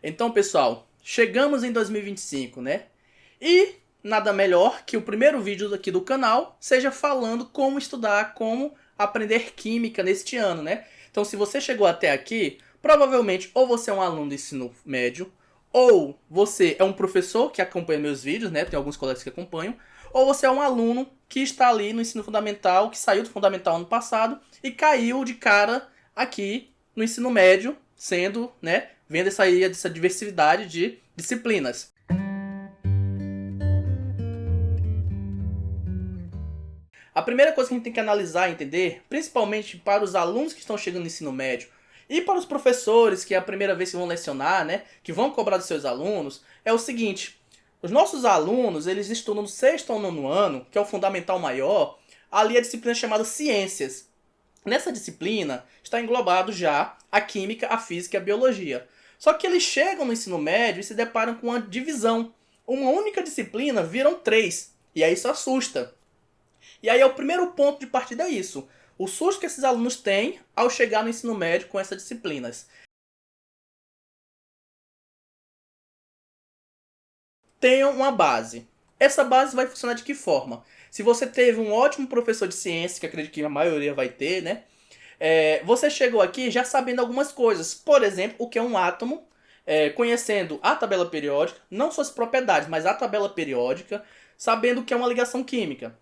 Então, pessoal, chegamos em 2025, né? E nada melhor que o primeiro vídeo aqui do canal seja falando como estudar, como aprender química neste ano, né? Então, se você chegou até aqui, provavelmente ou você é um aluno do ensino médio, ou você é um professor que acompanha meus vídeos, né? Tem alguns colegas que acompanham, ou você é um aluno que está ali no ensino fundamental, que saiu do fundamental ano passado e caiu de cara aqui no ensino médio, sendo, né, vendo essa diversidade de disciplinas. A primeira coisa que a gente tem que analisar e entender, principalmente para os alunos que estão chegando no ensino médio e para os professores que é a primeira vez que vão lecionar, né, que vão cobrar dos seus alunos, é o seguinte: os nossos alunos, eles estudam no sexto ou nono ano, que é o fundamental maior, ali a disciplina chamada ciências. Nessa disciplina está englobado já a química, a física e a biologia. Só que eles chegam no ensino médio e se deparam com uma divisão. Uma única disciplina viram três. E aí isso assusta. E aí é o primeiro ponto de partida é isso. O susto que esses alunos têm ao chegar no ensino médio com essas disciplinas. Tenham uma base. Essa base vai funcionar de que forma? Se você teve um ótimo professor de ciência, que acredito que a maioria vai ter, né? Você chegou aqui já sabendo algumas coisas. Por exemplo, o que é um átomo, conhecendo a tabela periódica, não suas propriedades, mas a tabela periódica, sabendo o que é uma ligação química.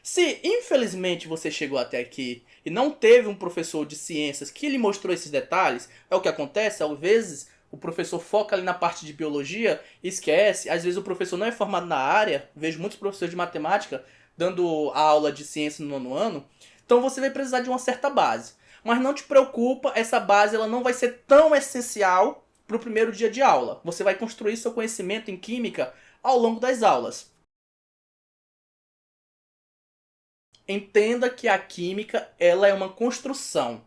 Se, infelizmente, você chegou até aqui e não teve um professor de ciências que lhe mostrou esses detalhes, é o que acontece, às vezes o professor foca ali na parte de biologia e esquece, às vezes o professor não é formado na área, vejo muitos professores de matemática dando a aula de ciência no nono ano, então você vai precisar de uma certa base. Mas não te preocupa, essa base ela não vai ser tão essencial para o primeiro dia de aula. Você vai construir seu conhecimento em química ao longo das aulas. Entenda que a química ela é uma construção.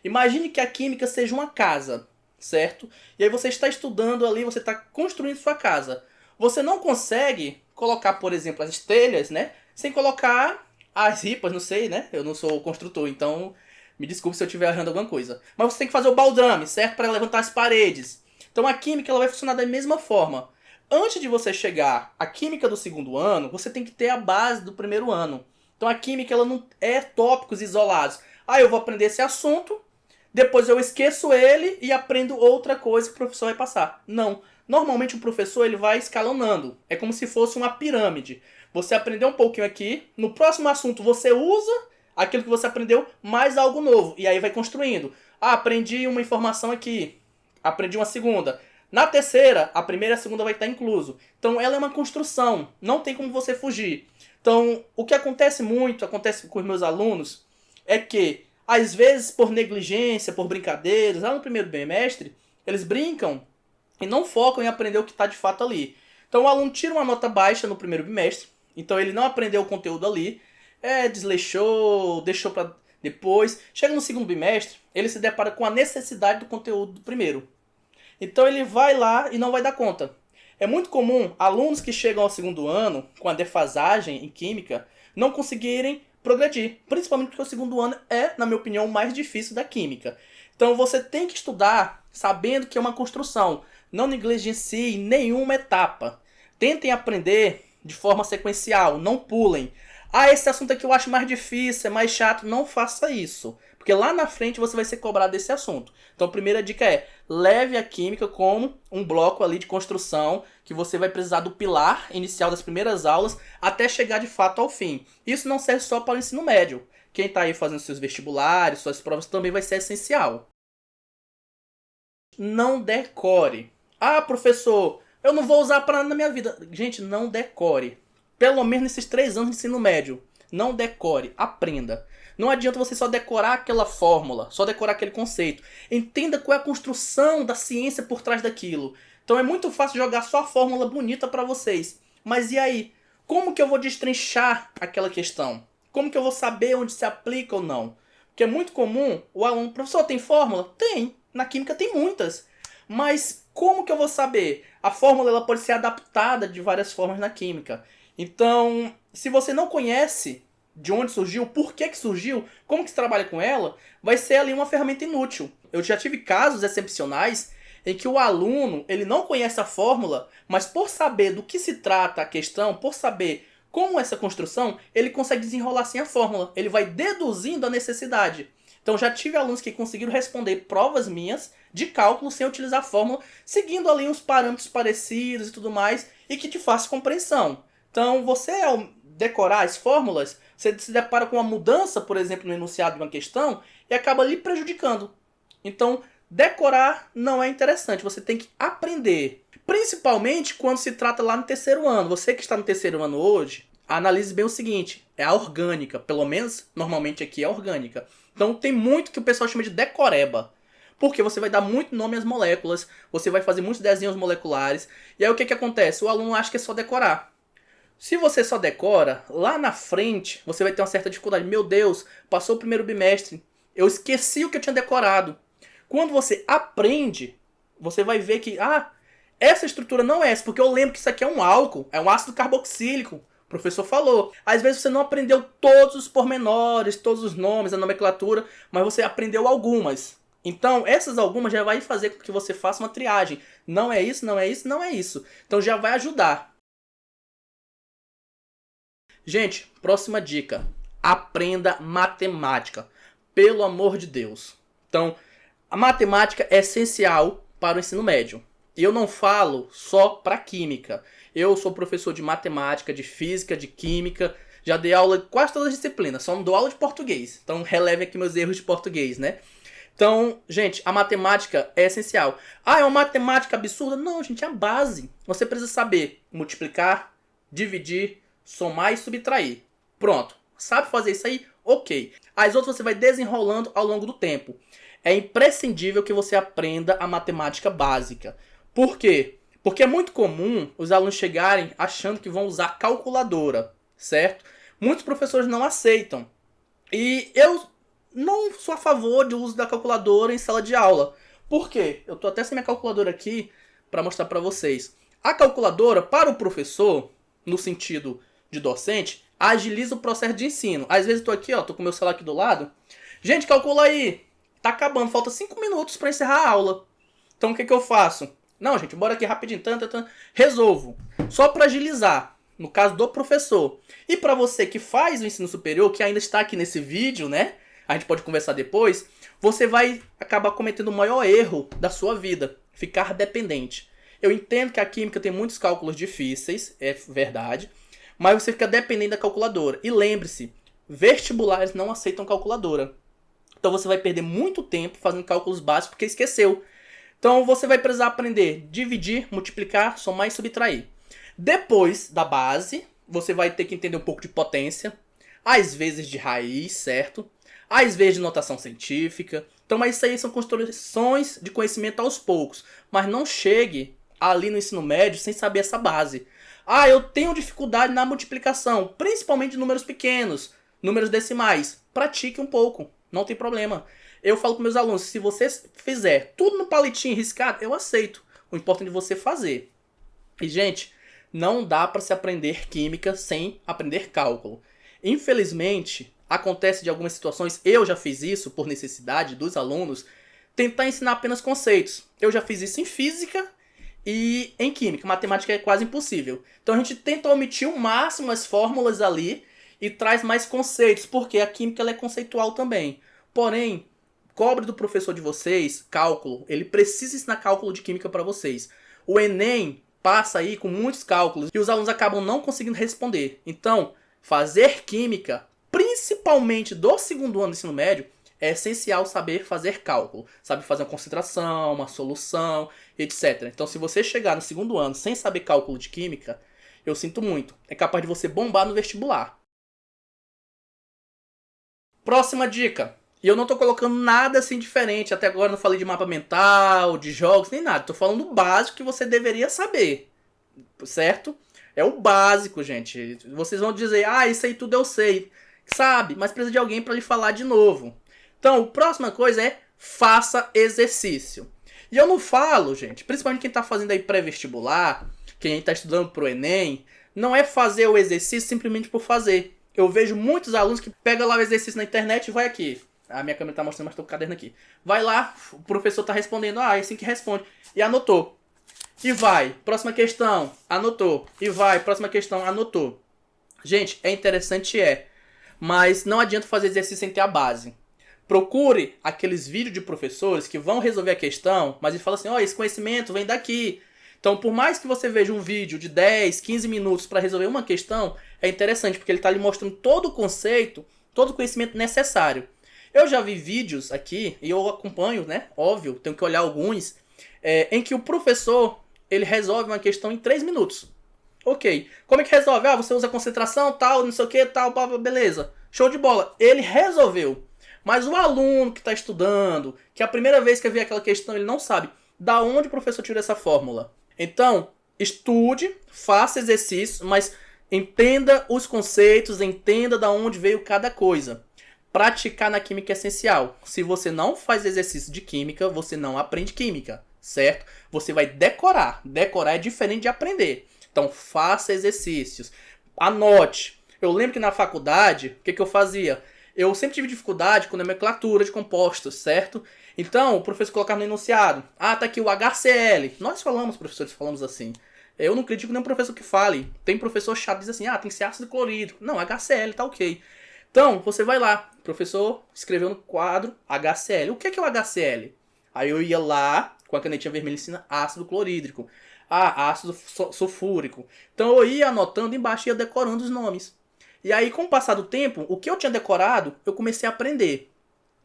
Imagine que a química seja uma casa, certo? E aí você está estudando ali, você está construindo sua casa. Você não consegue colocar, por exemplo, as telhas, né? Sem colocar as ripas, não sei, né? Eu não sou construtor, então me desculpe se eu estiver errando alguma coisa. Mas você tem que fazer o baldrame, certo? Para levantar as paredes. Então a química ela vai funcionar da mesma forma. Antes de você chegar à química do segundo ano, você tem que ter a base do primeiro ano. Então a química ela não é tópicos isolados. Ah, eu vou aprender esse assunto, depois eu esqueço ele e aprendo outra coisa que o professor vai passar. Não. Normalmente o professor ele vai escalonando. É como se fosse uma pirâmide. Você aprendeu um pouquinho aqui, no próximo assunto você usa aquilo que você aprendeu mais algo novo. E aí vai construindo. Ah, aprendi uma informação aqui. Aprendi uma segunda. Na terceira, a primeira e a segunda vai estar incluso. Então ela é uma construção. Não tem como você fugir. Então, o que acontece muito, acontece com os meus alunos, é que, às vezes, por negligência, por brincadeiras, lá no primeiro bimestre, eles brincam e não focam em aprender o que está de fato ali. Então, o aluno tira uma nota baixa no primeiro bimestre, então ele não aprendeu o conteúdo ali, desleixou, deixou para depois. Chega no segundo bimestre, ele se depara com a necessidade do conteúdo do primeiro. Então, ele vai lá e não vai dar conta. É muito comum alunos que chegam ao segundo ano com a defasagem em química não conseguirem progredir, principalmente porque o segundo ano é, na minha opinião, o mais difícil da química. Então você tem que estudar sabendo que é uma construção, não negligencie nenhuma etapa. Tentem aprender de forma sequencial, não pulem. Ah, esse assunto aqui eu acho mais difícil, é mais chato, não faça isso. Porque lá na frente você vai ser cobrado desse assunto. Então a primeira dica é, leve a química como um bloco ali de construção que você vai precisar do pilar inicial das primeiras aulas até chegar de fato ao fim. Isso não serve só para o ensino médio. Quem está aí fazendo seus vestibulares, suas provas também vai ser essencial. Não decore. Ah, professor, eu não vou usar para nada na minha vida. Gente, não decore. Pelo menos nesses 3 anos de ensino médio. Não decore, aprenda. Não adianta você só decorar aquela fórmula, só decorar aquele conceito. Entenda qual é a construção da ciência por trás daquilo. Então é muito fácil jogar só a fórmula bonita para vocês. Mas e aí? Como que eu vou destrinchar aquela questão? Como que eu vou saber onde se aplica ou não? Porque é muito comum o aluno, professor, tem fórmula? Tem. Na química tem muitas. Mas como que eu vou saber? A fórmula ela pode ser adaptada de várias formas na química. Então, se você não conhece de onde surgiu, por que surgiu, como que se trabalha com ela, vai ser ali uma ferramenta inútil. Eu já tive casos excepcionais em que o aluno ele não conhece a fórmula, mas por saber do que se trata a questão, por saber como essa construção, ele consegue desenrolar assim a fórmula. Ele vai deduzindo a necessidade. Então já tive alunos que conseguiram responder provas minhas de cálculo sem utilizar a fórmula, seguindo ali uns parâmetros parecidos e tudo mais, e que te faz compreensão. Então você, ao decorar as fórmulas, você se depara com uma mudança, por exemplo, no enunciado de uma questão, e acaba lhe prejudicando. Então, decorar não é interessante, você tem que aprender. Principalmente quando se trata lá no terceiro ano. Você que está no terceiro ano hoje, analise bem o seguinte, é a orgânica, pelo menos normalmente aqui é a orgânica. Então tem muito que o pessoal chama de decoreba. Porque você vai dar muito nome às moléculas, você vai fazer muitos desenhos moleculares, e aí o que acontece? O aluno acha que é só decorar. Se você só decora, lá na frente você vai ter uma certa dificuldade. Meu Deus, passou o primeiro bimestre, eu esqueci o que eu tinha decorado. Quando você aprende, você vai ver que, essa estrutura não é essa, porque eu lembro que isso aqui é um álcool, é um ácido carboxílico. O professor falou. Às vezes você não aprendeu todos os pormenores, todos os nomes, a nomenclatura, mas você aprendeu algumas. Então, essas algumas já vai fazer com que você faça uma triagem. Não é isso, não é isso, não é isso. Então já vai ajudar. Gente, próxima dica. Aprenda matemática. Pelo amor de Deus. Então, a matemática é essencial para o ensino médio. E eu não falo só para química. Eu sou professor de matemática, de física, de química. Já dei aula de quase todas as disciplinas. Só não dou aula de português. Então, releve aqui meus erros de português, né? Então, gente, a matemática é essencial. É uma matemática absurda? Não, gente, é a base. Você precisa saber multiplicar, dividir, somar e subtrair. Pronto. Sabe fazer isso aí? Ok. As outras você vai desenrolando ao longo do tempo. É imprescindível que você aprenda a matemática básica. Por quê? Porque é muito comum os alunos chegarem achando que vão usar calculadora, certo? Muitos professores não aceitam. E eu não sou a favor do uso da calculadora em sala de aula. Por quê? Eu estou até sem minha calculadora aqui para mostrar para vocês. A calculadora, para o professor, no sentido de docente, agiliza o processo de ensino. Às vezes eu estou aqui, estou com o meu celular aqui do lado. Gente, calcula aí. Tá acabando, falta 5 minutos para encerrar a aula. Então o que eu faço? Não, gente, bora aqui rapidinho. Resolvo. Só para agilizar. No caso do professor. E para você que faz o ensino superior, que ainda está aqui nesse vídeo, né? A gente pode conversar depois. Você vai acabar cometendo o maior erro da sua vida. Ficar dependente. Eu entendo que a química tem muitos cálculos difíceis, é verdade. Mas você fica dependente da calculadora. E lembre-se, vestibulares não aceitam calculadora. Então você vai perder muito tempo fazendo cálculos básicos porque esqueceu. Então você vai precisar aprender dividir, multiplicar, somar e subtrair. Depois da base, você vai ter que entender um pouco de potência, às vezes de raiz, certo? Às vezes de notação científica. Então, mas isso aí são construções de conhecimento aos poucos. Mas não chegue ali no ensino médio sem saber essa base. Eu tenho dificuldade na multiplicação, principalmente de números pequenos, números decimais. Pratique um pouco, não tem problema. Eu falo para meus alunos, se você fizer tudo no palitinho riscado, eu aceito. O importante é você fazer. E, gente, não dá para se aprender química sem aprender cálculo. Infelizmente, acontece de algumas situações, eu já fiz isso por necessidade dos alunos, tentar ensinar apenas conceitos. Eu já fiz isso em física e em química. Matemática é quase impossível. Então a gente tenta omitir o máximo as fórmulas ali e traz mais conceitos, porque a química ela é conceitual também. Porém, cobre do professor de vocês cálculo. Ele precisa ensinar cálculo de química para vocês. O Enem passa aí com muitos cálculos e os alunos acabam não conseguindo responder. Então, fazer química, principalmente do segundo ano do ensino médio, é essencial saber fazer cálculo. Saber fazer uma concentração, uma solução, etc. Então, se você chegar no segundo ano sem saber cálculo de química, eu sinto muito. É capaz de você bombar no vestibular. Próxima dica. E eu não tô colocando nada assim diferente. Até agora eu não falei de mapa mental, de jogos, nem nada. Tô falando o básico que você deveria saber. Certo? É o básico, gente. Vocês vão dizer, isso aí tudo eu sei. Sabe? Mas precisa de alguém para lhe falar de novo. Então, a próxima coisa é faça exercício. E eu não falo, gente, principalmente quem tá fazendo aí pré-vestibular, quem tá estudando pro Enem, não é fazer o exercício simplesmente por fazer. Eu vejo muitos alunos que pegam lá o exercício na internet e vai aqui. A minha câmera tá mostrando, mas tô com o caderno aqui. Vai lá, o professor tá respondendo, é assim que responde. E anotou. E vai, próxima questão, anotou. E vai, próxima questão, anotou. Gente, é interessante, mas não adianta fazer exercício sem ter a base. Procure aqueles vídeos de professores que vão resolver a questão, mas eles falam assim, esse conhecimento vem daqui. Então, por mais que você veja um vídeo de 10, 15 minutos para resolver uma questão, é interessante, porque ele está lhe mostrando todo o conceito, todo o conhecimento necessário. Eu já vi vídeos aqui, e eu acompanho, né? Óbvio, tenho que olhar alguns, em que o professor, ele resolve uma questão em 3 minutos. Ok. Como é que resolve? Você usa concentração, tal, não sei o que, tal, beleza. Show de bola. Ele resolveu. Mas o aluno que está estudando, que é a primeira vez que vê aquela questão, ele não sabe da onde o professor tirou essa fórmula. Então, estude, faça exercício, mas entenda os conceitos, entenda da onde veio cada coisa. Praticar na química é essencial. Se você não faz exercício de química, você não aprende química, certo? Você vai decorar. Decorar é diferente de aprender. Então, faça exercícios. Anote. Eu lembro que na faculdade, o que eu fazia? Eu sempre tive dificuldade com nomenclatura de compostos, certo? Então, o professor colocava no enunciado. Tá aqui o HCl. Nós falamos, professores, falamos assim. Eu não critico nenhum professor que fale. Tem professor chato que diz assim, tem que ser ácido clorídrico. Não, HCl, tá ok. Então, você vai lá. O professor escreveu no quadro HCl. O que é o HCl? Aí eu ia lá, com a canetinha vermelha, ensina ácido clorídrico. Ácido sulfúrico. Então eu ia anotando embaixo e ia decorando os nomes. E aí, com o passar do tempo, o que eu tinha decorado, eu comecei a aprender.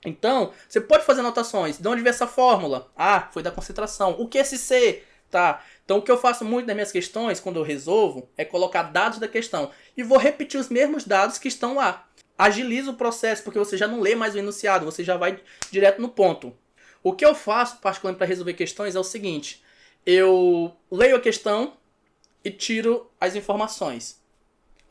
Então, você pode fazer anotações. De onde veio essa fórmula? Foi da concentração. O que é esse C? Tá. Então, o que eu faço muito nas minhas questões, quando eu resolvo, é colocar dados da questão. E vou repetir os mesmos dados que estão lá. Agiliza o processo, porque você já não lê mais o enunciado, você já vai direto no ponto. O que eu faço, particularmente para resolver questões, é o seguinte. Eu leio a questão e tiro as informações.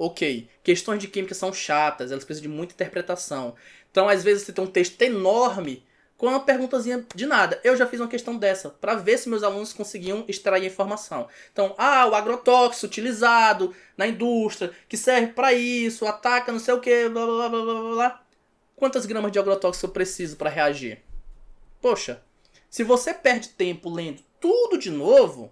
Ok, questões de química são chatas, elas precisam de muita interpretação. Então, às vezes, você tem um texto enorme com uma perguntazinha de nada. Eu já fiz uma questão dessa, para ver se meus alunos conseguiam extrair a informação. Então, o agrotóxico utilizado na indústria, que serve para isso, ataca não sei o que, blá, blá, blá, blá, blá. Quantas gramas de agrotóxico eu preciso para reagir? Poxa, se você perde tempo lendo tudo de novo,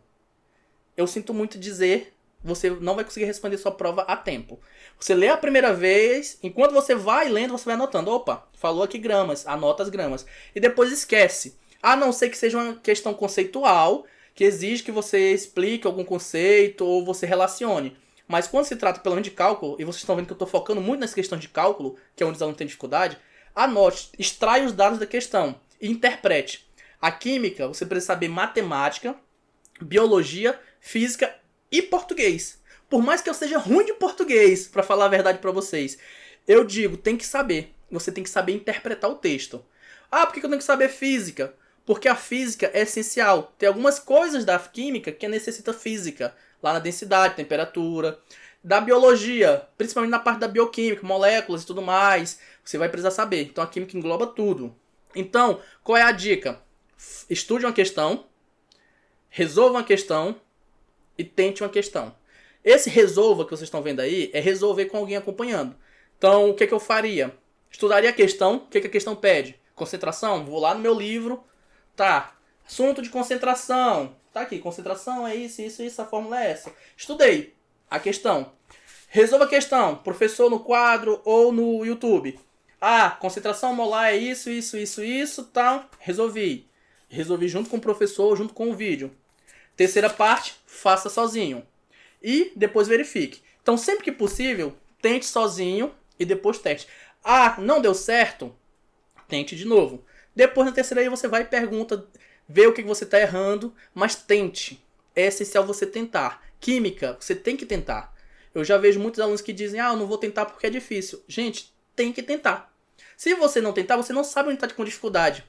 eu sinto muito dizer, você não vai conseguir responder sua prova a tempo. Você lê a primeira vez, enquanto você vai lendo, você vai anotando. Opa, falou aqui gramas, anota as gramas. E depois esquece. A não ser que seja uma questão conceitual, que exige que você explique algum conceito ou você relacione. Mas quando se trata pelo menos de cálculo, e vocês estão vendo que eu estou focando muito nas questões de cálculo, que é onde os alunos têm dificuldade, anote, extrai os dados da questão e interprete. A química, você precisa saber matemática, biologia, física e português. Por mais que eu seja ruim de português, para falar a verdade para vocês, eu digo, tem que saber. Você tem que saber interpretar o texto. Por que eu tenho que saber física? Porque a física é essencial. Tem algumas coisas da química que necessita física. Lá na densidade, temperatura. Da biologia, principalmente na parte da bioquímica, moléculas e tudo mais. Você vai precisar saber. Então a química engloba tudo. Então, qual é a dica? Estude uma questão, resolva uma questão e tente uma questão. Esse resolva que vocês estão vendo aí é resolver com alguém acompanhando. Então, o que eu faria? Estudaria a questão. O que a questão pede? Concentração? Vou lá no meu livro. Tá. Assunto de concentração. Tá aqui. Concentração é isso, a fórmula é essa. Estudei a questão. Resolva a questão. Professor no quadro ou no YouTube. Concentração molar é isso, tal. Resolvi. Resolvi junto com o professor, junto com o vídeo. Terceira parte, faça sozinho. E depois verifique. Então, sempre que possível, tente sozinho e depois teste. Não deu certo? Tente de novo. Depois, na terceira, aí você vai e pergunta, vê o que você está errando, mas tente. É essencial você tentar. Química, você tem que tentar. Eu já vejo muitos alunos que dizem, eu não vou tentar porque é difícil. Gente, tem que tentar. Se você não tentar, você não sabe onde está com dificuldade.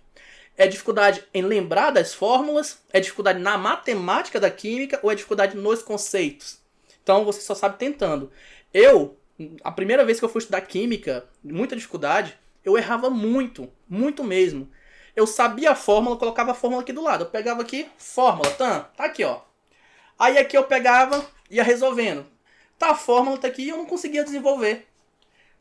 É dificuldade em lembrar das fórmulas? É dificuldade na matemática da química? Ou é dificuldade nos conceitos? Então você só sabe tentando. A primeira vez que eu fui estudar química, muita dificuldade, eu errava muito, muito mesmo. Eu sabia a fórmula, colocava a fórmula aqui do lado. Eu pegava aqui, fórmula, tá aqui, ó. Aí aqui eu pegava, ia resolvendo. A fórmula tá aqui e eu não conseguia desenvolver.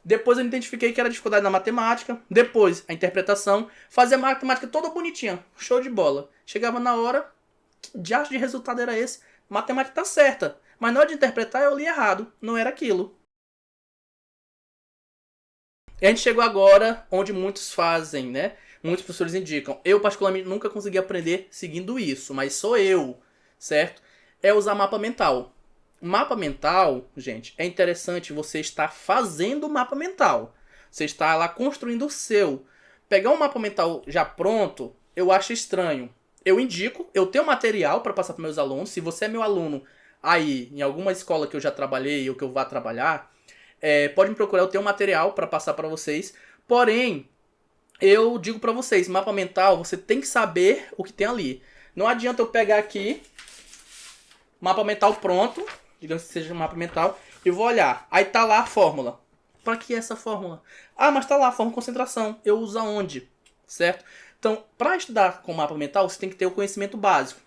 Depois eu identifiquei que era dificuldade na matemática. Depois, a interpretação. Fazia a matemática toda bonitinha. Show de bola. Chegava na hora, que diacho de resultado era esse? Matemática tá certa. Mas na hora de interpretar eu li errado. Não era aquilo. E a gente chegou agora onde muitos fazem, né? Muitos professores indicam. Eu, particularmente, nunca consegui aprender seguindo isso. Mas sou eu, certo? É usar mapa mental. Mapa mental, gente, é interessante você estar fazendo o mapa mental. Você está lá construindo o seu. Pegar um mapa mental já pronto, eu acho estranho. Eu indico, eu tenho material para passar para meus alunos. Se você é meu aluno aí, em alguma escola que eu já trabalhei ou que eu vá trabalhar, pode me procurar, eu tenho material para passar para vocês. Porém, eu digo para vocês, mapa mental, você tem que saber o que tem ali. Não adianta eu pegar aqui, mapa mental pronto, digamos que seja um mapa mental, e vou olhar. Aí tá lá a fórmula. Para que essa fórmula? Ah, mas tá lá a fórmula de concentração. Eu uso aonde? Certo? Então, para estudar com mapa mental, você tem que ter o conhecimento básico.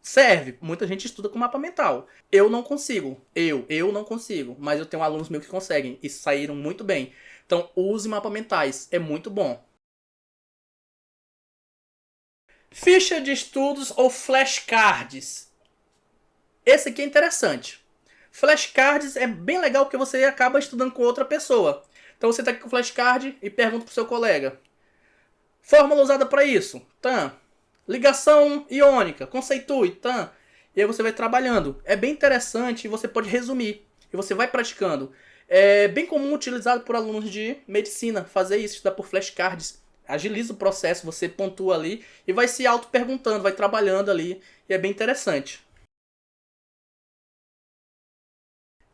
Serve. Muita gente estuda com mapa mental. Eu não consigo. Eu não consigo. Mas eu tenho alunos meus que conseguem e saíram muito bem. Então, use mapas mentais. É muito bom. Ficha de estudos ou flashcards. Esse aqui é interessante. Flashcards é bem legal porque você acaba estudando com outra pessoa. Então você está aqui com o flashcard e pergunta para o seu colega. Fórmula usada para isso? Tá. Ligação iônica, conceitue, tá. E aí você vai trabalhando. É bem interessante e você pode resumir. E você vai praticando. É bem comum utilizado por alunos de medicina fazer isso, estudar por flashcards. Agiliza o processo, você pontua ali e vai se auto-perguntando, vai trabalhando ali. E é bem interessante.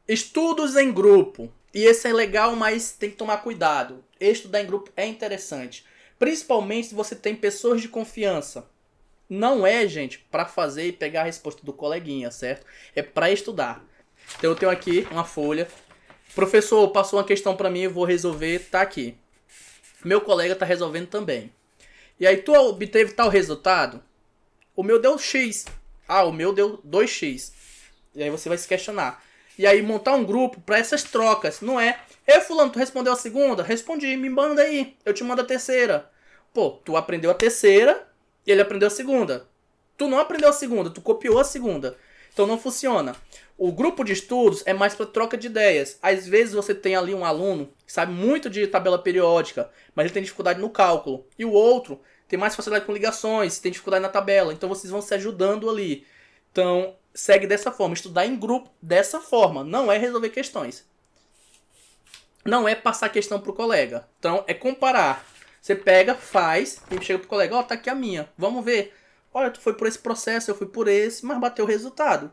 Estudos em grupo. E esse é legal, mas tem que tomar cuidado. Estudar em grupo é interessante. Principalmente se você tem pessoas de confiança. Não é, gente, para fazer e pegar a resposta do coleguinha, certo? É para estudar. Então eu tenho aqui uma folha. Professor, passou uma questão para mim, eu vou resolver, tá aqui. Meu colega tá resolvendo também. E aí tu obteve tal resultado? O meu deu X. Ah, o meu deu 2X. E aí você vai se questionar. E aí montar um grupo para essas trocas, não é? Ei, fulano, tu respondeu a segunda? Respondi, me manda aí, eu te mando a terceira. Pô, tu aprendeu a terceira e ele aprendeu a segunda. Tu não aprendeu a segunda, tu copiou a segunda. Então não funciona. O grupo de estudos é mais para troca de ideias. Às vezes você tem ali um aluno que sabe muito de tabela periódica, mas ele tem dificuldade no cálculo. E o outro tem mais facilidade com ligações, tem dificuldade na tabela. Então vocês vão se ajudando ali. Então, segue dessa forma. Estudar em grupo dessa forma. Não é resolver questões. Não é passar questão pro colega. Então, é comparar. Você pega, faz, e chega pro colega. Ó, tá aqui a minha. Vamos ver. Olha, tu foi por esse processo, eu fui por esse, mas bateu o resultado.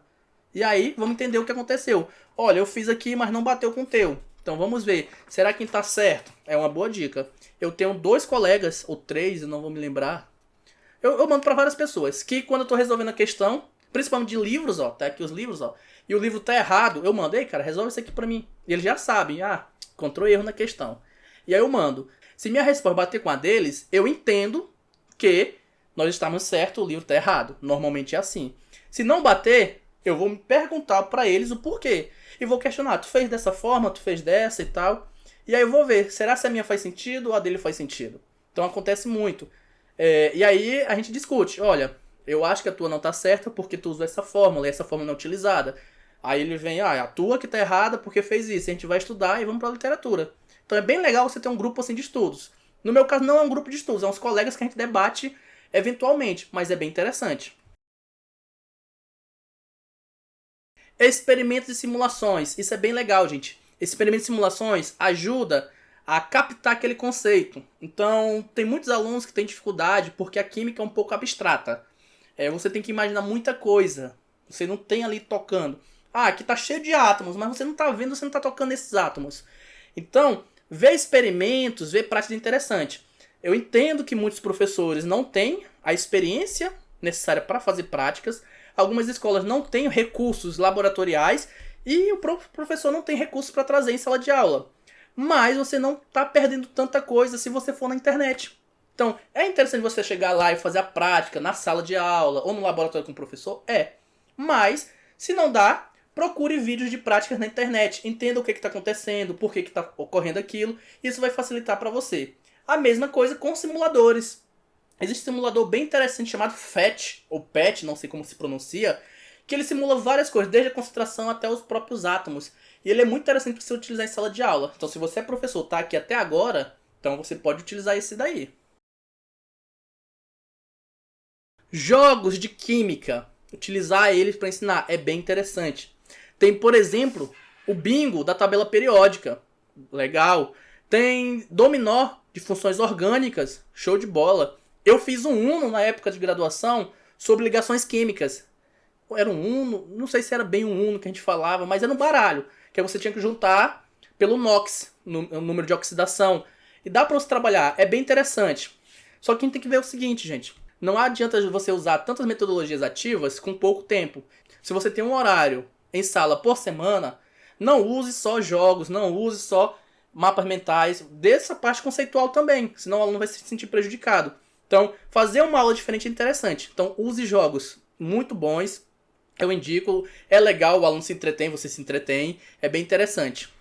E aí, vamos entender o que aconteceu. Olha, eu fiz aqui, mas não bateu com o teu. Então, vamos ver. Será que tá certo? É uma boa dica. Eu tenho 2 colegas, ou 3, eu não vou me lembrar. Eu mando para várias pessoas. Que quando eu tô resolvendo a questão, principalmente de livros, ó, tá aqui os livros, ó, e o livro tá errado, eu mando, ei, cara, resolve isso aqui pra mim. E eles já sabem, encontrou erro na questão. E aí eu mando. Se minha resposta bater com a deles, eu entendo que nós estamos certos, o livro tá errado. Normalmente é assim. Se não bater, eu vou me perguntar pra eles o porquê. E vou questionar, tu fez dessa forma, tu fez dessa e tal. E aí eu vou ver, será se a minha faz sentido ou a dele faz sentido? Então acontece muito. E aí a gente discute, olha, eu acho que a tua não tá certa porque tu usou essa fórmula e essa fórmula não é utilizada. Aí ele vem, a tua que tá errada porque fez isso. A gente vai estudar e vamos pra literatura. Então é bem legal você ter um grupo assim de estudos. No meu caso não é um grupo de estudos, é uns colegas que a gente debate eventualmente, mas é bem interessante. Experimentos e simulações. Isso é bem legal, gente. Experimentos e simulações ajuda a captar aquele conceito. Então, tem muitos alunos que têm dificuldade porque a química é um pouco abstrata. Você tem que imaginar muita coisa. Você não tem ali tocando. Aqui tá cheio de átomos, mas você não tá vendo, você não tá tocando esses átomos. Então, ver experimentos, ver práticas interessantes. Eu entendo que muitos professores não têm a experiência necessária para fazer práticas. Algumas escolas não têm recursos laboratoriais e o professor não tem recursos para trazer em sala de aula. Mas você não está perdendo tanta coisa se você for na internet. Então, é interessante você chegar lá e fazer a prática na sala de aula ou no laboratório com o professor? Mas, se não dá, procure vídeos de práticas na internet, entenda o que está acontecendo, por que está ocorrendo aquilo, isso vai facilitar para você. A mesma coisa com simuladores. Existe um simulador bem interessante chamado PhET, ou PET, não sei como se pronuncia, que ele simula várias coisas, desde a concentração até os próprios átomos. E ele é muito interessante para você utilizar em sala de aula. Então se você é professor, está aqui até agora, então você pode utilizar esse daí. Jogos de química. Utilizar eles para ensinar é bem interessante. Tem, por exemplo, o bingo da tabela periódica. Legal. Tem dominó de funções orgânicas. Show de bola. Eu fiz um Uno na época de graduação sobre ligações químicas. Era um Uno, não sei se era bem um Uno que a gente falava, mas era um baralho. Que você tinha que juntar pelo NOx, o número de oxidação. E dá para você trabalhar, é bem interessante. Só que a gente tem que ver o seguinte, gente. Não adianta você usar tantas metodologias ativas com pouco tempo. Se você tem um horário em sala por semana, não use só jogos, não use só mapas mentais. Dessa parte conceitual também, senão o aluno vai se sentir prejudicado. Então, fazer uma aula diferente é interessante. Então, use jogos muito bons. Eu indico, é legal, o aluno se entretém, você se entretém. É bem interessante.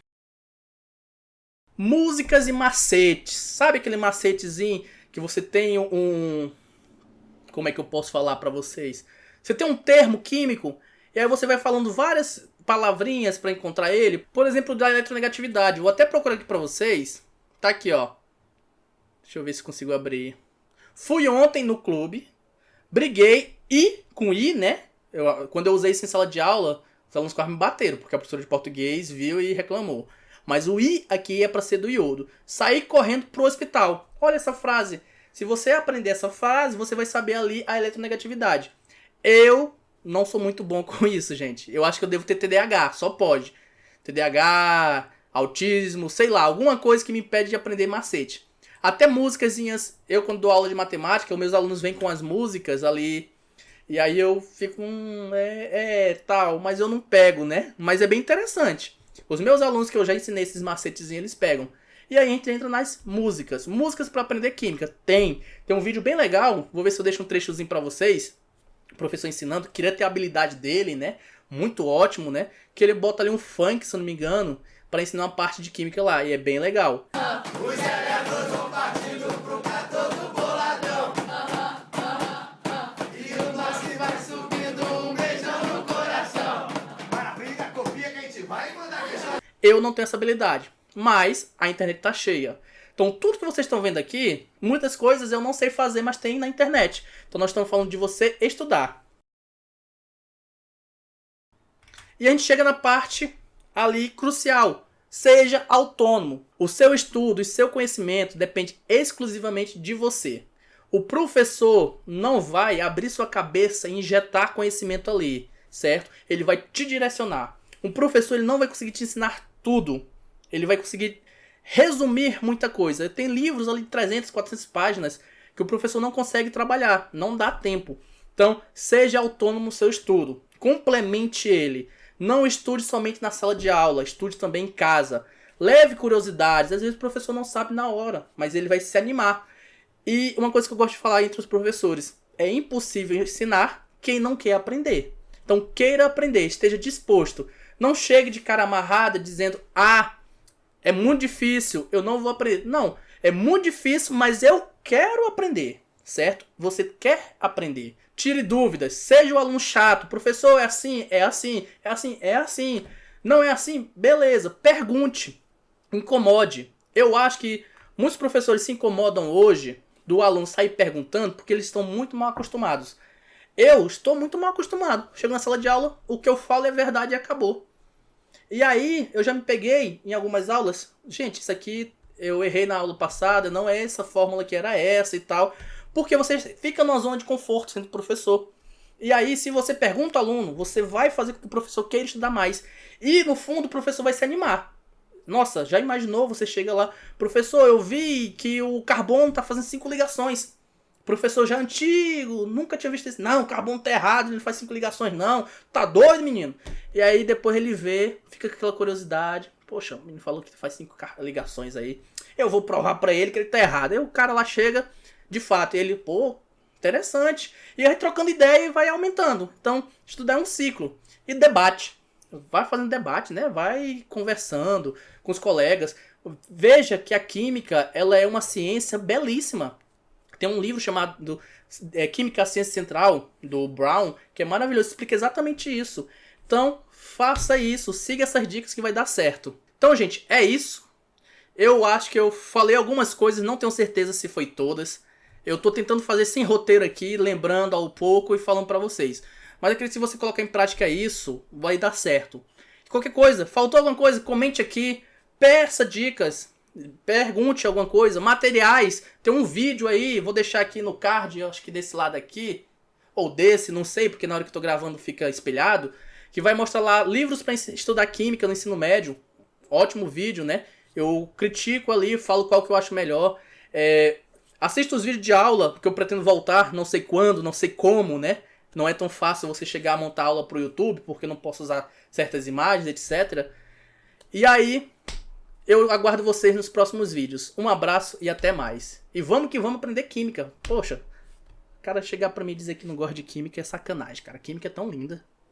Músicas e macetes. Sabe aquele macetezinho que você tem um... Como é que eu posso falar pra vocês? Você tem um termo químico, e aí você vai falando várias palavrinhas pra encontrar ele. Por exemplo, da eletronegatividade. Vou até procurar aqui pra vocês. Tá aqui, ó. Deixa eu ver se consigo abrir. Fui ontem no clube, briguei, com I, né? Quando eu usei isso em sala de aula, os alunos quase me bateram, porque a professora de português viu e reclamou. Mas o I aqui é para ser do iodo. Saí correndo pro hospital. Olha essa frase. Se você aprender essa frase, você vai saber ali a eletronegatividade. Eu não sou muito bom com isso, gente. Eu acho que eu devo ter TDAH, só pode. TDAH, autismo, sei lá, alguma coisa que me impede de aprender macete. Até músicasinhas, eu quando dou aula de matemática, os meus alunos vêm com as músicas ali, e aí eu fico, tal, mas eu não pego, né? Mas é bem interessante. Os meus alunos que eu já ensinei esses macetezinhos, eles pegam. E aí a gente entra nas músicas. Músicas para aprender química. Tem um vídeo bem legal, vou ver se eu deixo um trechozinho para vocês. O professor ensinando, queria ter a habilidade dele, né? Muito ótimo, né? Que ele bota ali um funk, se eu não me engano, para ensinar uma parte de química lá, e é bem legal. Os elétrons vão partindo pro cátodo boladão. E o nosso que vai subindo, um beijão no coração. Maravilha, copia que a gente vai mandar beijão. Eu não tenho essa habilidade, mas a internet tá cheia. Então tudo que vocês estão vendo aqui, muitas coisas eu não sei fazer, mas tem na internet. Então nós estamos falando de você estudar. E a gente chega na parte ali crucial. Seja autônomo. O seu estudo e seu conhecimento depende exclusivamente de você. O professor não vai abrir sua cabeça e injetar conhecimento ali, certo? Ele vai te direcionar. Um professor ele não vai conseguir te ensinar tudo. Ele vai conseguir resumir muita coisa. Tem livros ali de 300, 400 páginas que o professor não consegue trabalhar. Não dá tempo. Então, seja autônomo no seu estudo. Complemente ele. Não estude somente na sala de aula, estude também em casa. Leve curiosidades, às vezes o professor não sabe na hora, mas ele vai se animar. E uma coisa que eu gosto de falar entre os professores, é impossível ensinar quem não quer aprender. Então queira aprender, esteja disposto. Não chegue de cara amarrada dizendo, é muito difícil, eu não vou aprender. Não, é muito difícil, mas eu quero aprender, certo? Você quer aprender. Tire dúvidas, seja o aluno chato. Professor, é assim, é assim, é assim, é assim. Não é assim? Beleza, pergunte, incomode. Eu acho que muitos professores se incomodam hoje do aluno sair perguntando porque eles estão muito mal acostumados. Eu estou muito mal acostumado. Chego na sala de aula, o que eu falo é verdade e acabou. E aí, eu já me peguei em algumas aulas. Gente, isso aqui eu errei na aula passada, não é essa fórmula que era essa e tal. Porque você fica numa zona de conforto sendo professor. E aí, se você pergunta ao aluno, você vai fazer com que o professor queira estudar mais. E, no fundo, o professor vai se animar. Nossa, já imaginou? Você chega lá, professor, eu vi que o carbono está fazendo 5 ligações. Professor já antigo, nunca tinha visto isso. Não, o carbono tá errado, ele não faz 5 ligações não. Tá doido, menino? E aí, depois ele vê, fica com aquela curiosidade. Poxa, o menino falou que faz 5 ligações aí. Eu vou provar pra ele que ele tá errado. Aí o cara lá chega... De fato, ele, interessante. E aí trocando ideia e vai aumentando. Então, estudar é um ciclo. E debate. vai fazendo debate, né? Vai conversando com os colegas. Veja que a química, ela é uma ciência belíssima. Tem um livro chamado Química, a Ciência Central, do Brown, que é maravilhoso, explica exatamente isso. Então, faça isso, siga essas dicas que vai dar certo. Então, gente, é isso. Eu acho que eu falei algumas coisas, não tenho certeza se foi todas. Eu tô tentando fazer sem roteiro aqui, lembrando ao pouco e falando pra vocês. Mas eu acredito que se você colocar em prática isso, vai dar certo. Qualquer coisa, faltou alguma coisa, comente aqui, peça dicas, pergunte alguma coisa, materiais. Tem um vídeo aí, vou deixar aqui no card, acho que desse lado aqui, ou desse, não sei, porque na hora que eu tô gravando fica espelhado, que vai mostrar lá livros para estudar química no ensino médio. Ótimo vídeo, né? Eu critico ali, falo qual que eu acho melhor. Assisto os vídeos de aula, porque eu pretendo voltar, não sei quando, não sei como, né? Não é tão fácil você chegar a montar aula pro YouTube, porque eu não posso usar certas imagens, etc. E aí, eu aguardo vocês nos próximos vídeos. Um abraço e até mais. E vamos que vamos aprender química. Poxa, o cara chegar pra mim e dizer que não gosta de química é sacanagem, cara. Química é tão linda.